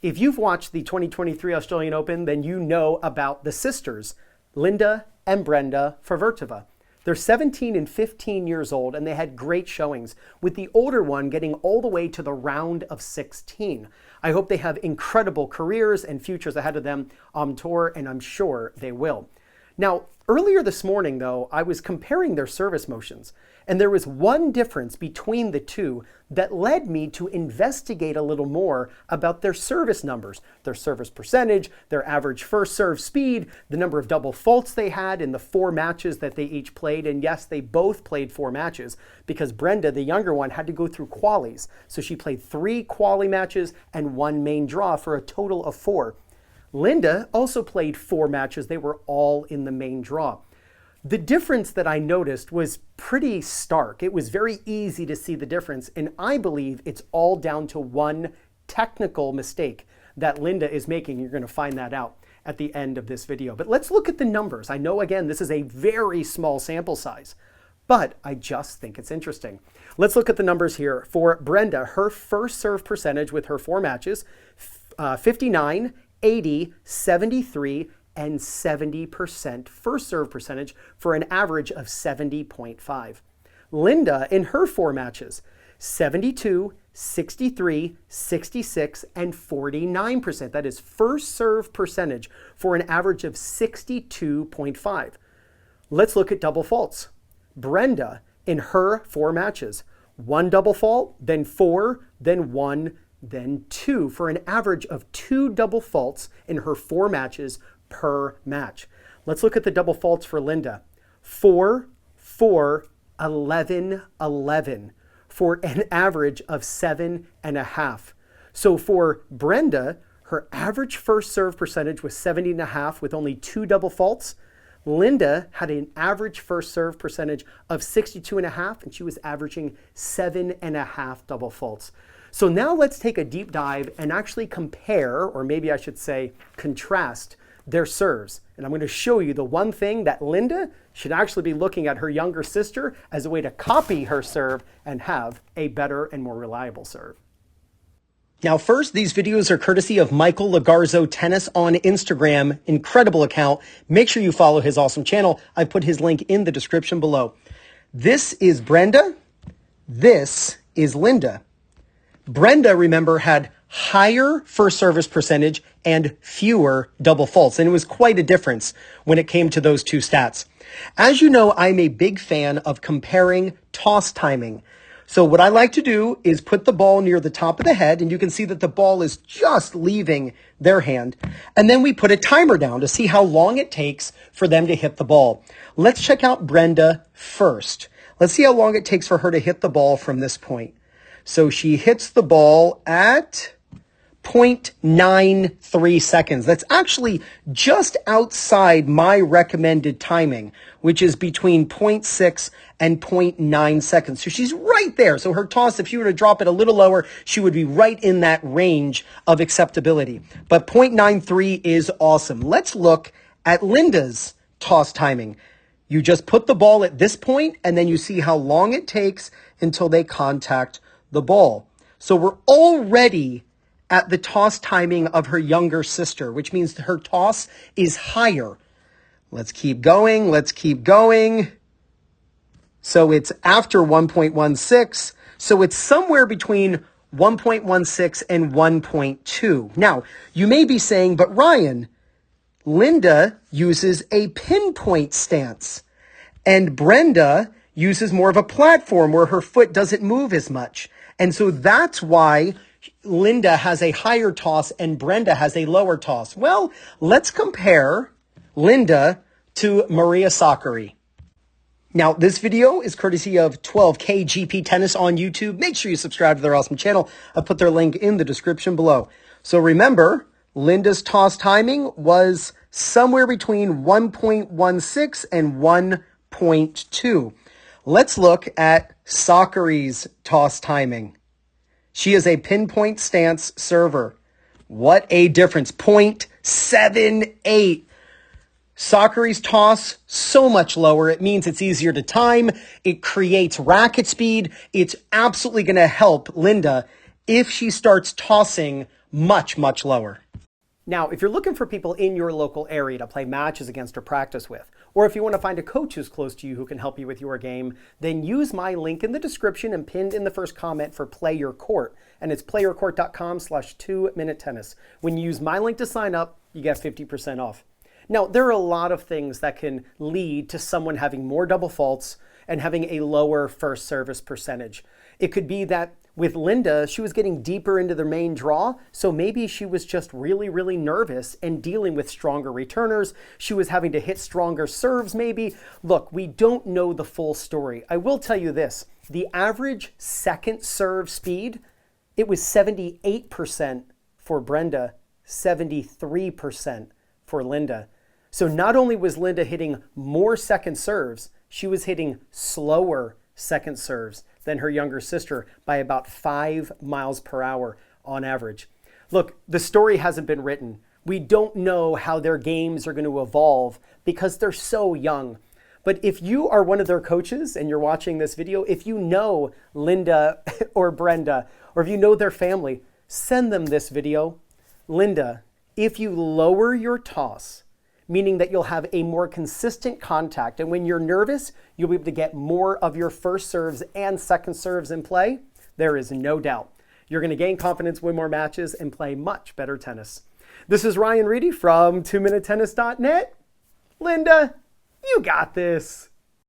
If you've watched the 2023 Australian Open, then you know about the sisters, Linda and Brenda Fruhvirtova. They're 17 and 15 years old, and they had great showings, with the older one getting all the way to the round of 16. I hope they have incredible careers and futures ahead of them on tour, and I'm sure they will. Now, earlier this morning, though, I was comparing their service motions, and there was one difference between the two that led me to investigate a little more about their service numbers, their service percentage, their average first serve speed, the number of double faults they had in the 4 matches that they each played. And yes, they both played 4 matches because Brenda, the younger one, had to go through qualies. So she played 3 quali matches and 1 main draw for a total of 4. Linda also played 4 matches. They were all in the main draw. The difference that I noticed was pretty stark. It was very easy to see the difference, and I believe it's all down to one technical mistake that Linda is making. You're going to find that out at the end of this video. But let's look at the numbers. I know, again, this is a very small sample size, but I just think it's interesting. Let's look at the numbers here. For Brenda, her first serve percentage with her 4 matches, 59, 80, 73, and 70% first serve percentage for an average of 70.5. Linda, in her 4 matches, 72, 63, 66, and 49%. That is first serve percentage for an average of 62.5. Let's look at double faults. Brenda, in her 4 matches, 1 double fault, then 4, then 1, then 2, for an average of 2 double faults in her 4 matches per match. Let's look at the double faults for Linda. 4, 4, 11, 11 for an average of 7.5. So for Brenda, her average first serve percentage was 70.5 with only 2 double faults. Linda had an average first serve percentage of 62.5, and she was averaging 7.5 double faults. So now let's take a deep dive and actually compare, or maybe I should say contrast, their serves. And I'm going to show you the one thing that Linda should actually be looking at her younger sister as a way to copy her serve and have a better and more reliable serve. Now, first, these videos are courtesy of Michael Lagarzo Tennis on Instagram. Incredible account. Make sure you follow his awesome channel. I put his link in the description below. This is Brenda. This is Linda. Brenda, remember, had higher first service percentage and fewer double faults. And it was quite a difference when it came to those 2 stats. As you know, I'm a big fan of comparing toss timing. So what I like to do is put the ball near the top of the head, and you can see that the ball is just leaving their hand. And then we put a timer down to see how long it takes for them to hit the ball. Let's check out Brenda first. Let's see how long it takes for her to hit the ball from this point. So she hits the ball at 0.93 seconds. That's actually just outside my recommended timing, which is between 0.6 and 0.9 seconds. So she's right there. So her toss, if you were to drop it a little lower, she would be right in that range of acceptability. But 0.93 is awesome. Let's look at Linda's toss timing. You just put the ball at this point, and then you see how long it takes until they contact the ball. So we're already at the toss timing of her younger sister, which means her toss is higher. Let's keep going. Let's keep going. So it's after 1.16. So it's somewhere between 1.16 and 1.2. Now, you may be saying, but Ryan, Linda uses a pinpoint stance, and Brenda uses more of a platform where her foot doesn't move as much. And so that's why Linda has a higher toss and Brenda has a lower toss. Well, let's compare Linda to Maria Sakkari. Now, this video is courtesy of 12K GP Tennis on YouTube. Make sure you subscribe to their awesome channel. I put their link in the description below. So remember, Linda's toss timing was somewhere between 1.16 and 1.2. Let's look at Sakkari's toss timing. She is a pinpoint stance server. What a difference. 0.78. Sakkari's toss, so much lower. It means it's easier to time. It creates racket speed. It's absolutely going to help Linda if she starts tossing much, much lower. Now, if you're looking for people in your local area to play matches against or practice with, or if you want to find a coach who's close to you who can help you with your game, then use my link in the description and pinned in the first comment for Play Your Court. And it's playyourcourt.com/2minutetennis. When you use my link to sign up, you get 50% off. Now, there are a lot of things that can lead to someone having more double faults and having a lower first service percentage. It could be that with Linda, she was getting deeper into the main draw, so maybe she was just really, really nervous and dealing with stronger returners. She was having to hit stronger serves maybe. Look, we don't know the full story. I will tell you this, the average second serve speed, it was 78% for Brenda, 73% for Linda. So not only was Linda hitting more second serves, she was hitting slower second serves than her younger sister by about 5 miles per hour on average. Look, the story hasn't been written. We don't know how their games are going to evolve because they're so young. But if you are one of their coaches and you're watching this video, if you know Linda or Brenda, or if you know their family, send them this video. Linda, if you lower your toss, meaning that you'll have a more consistent contact, and when you're nervous, you'll be able to get more of your first serves and second serves in play, there is no doubt you're going to gain confidence, win more matches, and play much better tennis. This is Ryan Reedy from 2minutetennis.net. Linda, you got this.